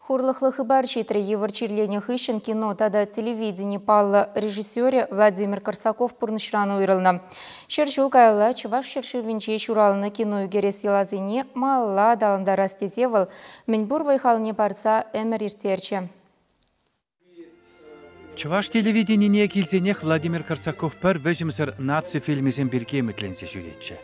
Хурлыхлы хыбар читрі еварчирлені хыщен кино тада телевидение паллы режиссере Владимир Корсаков пурнышраны уйрылны. Шершу кайла чываш шершивінче шуралыны кино үгерес елазыне малла далында растезевыл, мінбур вайхалыне парца әмір иртерче. Чываш телевиденине келзенех Владимир Корсаков пір вежімсір наци фильмізен бірге мүтленсе жүретші.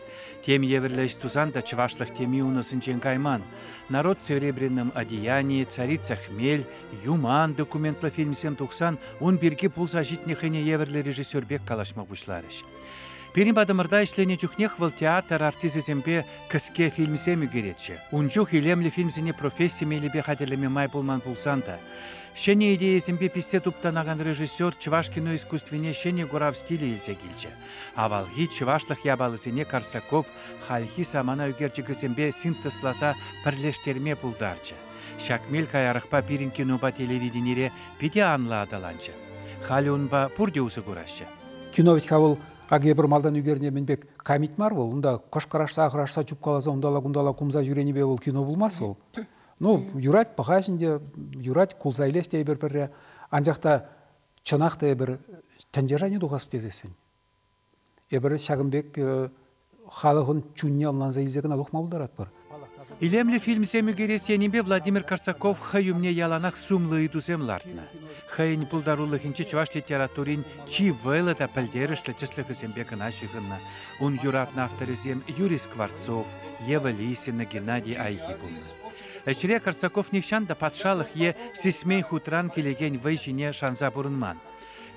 Тем еверләш тузан да чывашлық теми унысынчен кайман. Народ в серебряном одеянии, царица хмель, юман документлы фильмсем тухсан, он бірге пулса житнехене еверлі режиссер бек калашмақ бұшларыш. Перин бадымырда ішлене жүхнех выл театр артизізембе кіске фильмсем үгеретші. Унчух илемлі фильмсене профессиямелі бе хатерлеме май пулман пулсанда. Шене идеясембе писте туптанаған режиссер чываш кино искусствене шене гора в стиле елсе келчі. Авалги чывашлық ябалысене Корсаков халхи самана үгерчігісембе синтезласа пірлештерме пулдарчы. Шакмел каярықпа пирин киноба телевиденире педе анла адаланчы. Хали унба пурде усы көрашчы. Кинович кавыл аге бір малдан үгеріне мінбек камит мар бол, онда қошқарашса, ақырашса чүп қаласа, ондала кумза жүрені бе ол кино болмас ол. Ну, юрать пахашінде, юрать кулзайлесте бір анжақта чынақта бір тәнжеране дұғасы тезесін. Бір шағымбек халығын чүнне алынанза изеген алуқ мабылдарат бар. Илемлі фильмсем үгересенебе Владимир Корсаков хайумне яланақ сумлы идузем лартна. Хайын пулдарулығынчы чываш литературин чи вэлыда пәлдерішлі чыслығы нашығынна. Он юратна авторизем Юрий Скворцов, Ева Лисина, Геннадий Айхибун. Әшіре Корсаков нехшан да патшалық е сисмей хутран келеген вайшине шанза бұрынман.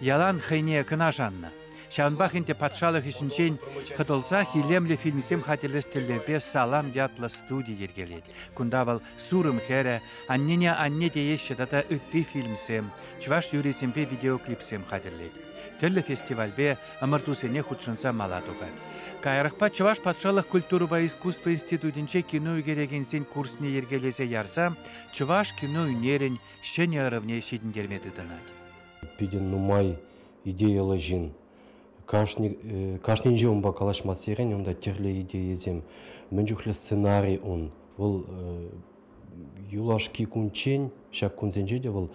Ялан хайне кына жанна. Шанбахинте патшалық ішінчен қытылса хилемлі фильмсем хателестілербе салам ятлы студия ергеледі. Күндавал сурым хәрі, анне дейеші дата үтті фильмсем, чываш юресембе видеоклипсем хатерледі. Түрлі фестивальбе амыртусене худшынса мала туғады. Кайрықпа чываш патшалық культура искусство институтинче кино үгерегенсен курсіне ергелесе ярса, чываш кино үнерін шене ырывне шедіндермеді дынады. Пиден нумай идеялы жин. Кашнинже он бакалашма серен, он да терле идея зем. Менжухле сценарий он. Вол юлашки кунчен, шак кунзенже де вол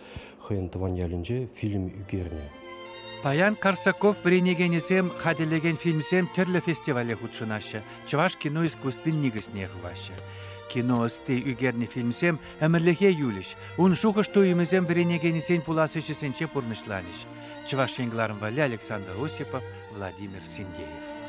хайынтыван ялинже фильм үгерне. Паян Корсаков вренегенесем хаделеген фильмсем түрлі фестивале худшынашы. Чываш кино искусствен негізне хывашы. Кино сты үгерне фильмсем әмірліге юліш. Он шуғыш туйымызем вренегенесен пуласы жесенче пурнышланыш. Чываш еңгларым вали Александр Осипов, Владимир Синдеев.